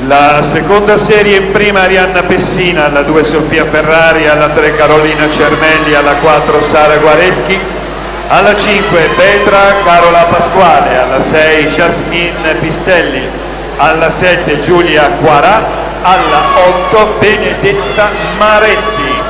La seconda serie in prima Arianna Pessina, alla 2 Sofia Ferrari, alla 3 Carolina Cermelli, alla 4 Sara Guareschi, alla 5 Petra Carola Pasquale, alla 6 Jasmine Pistelli, alla 7 Giulia Quarà, alla 8 Benedetta Maretti.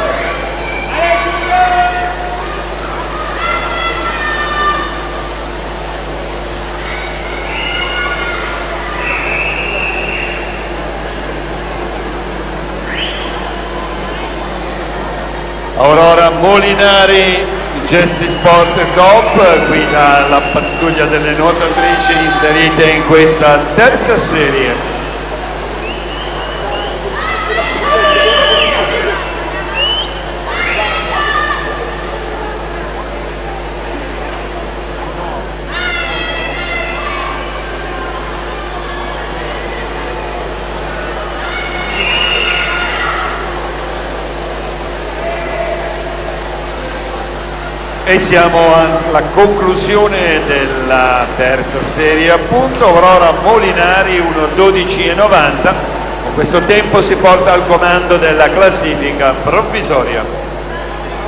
Aurora Molinari, Gesti Sport Coop, guida la pattuglia delle nuotatrici inserite in questa terza serie. E siamo alla conclusione della terza serie, appunto. Aurora Molinari 1:12,90. Con questo tempo si porta al comando della classifica provvisoria.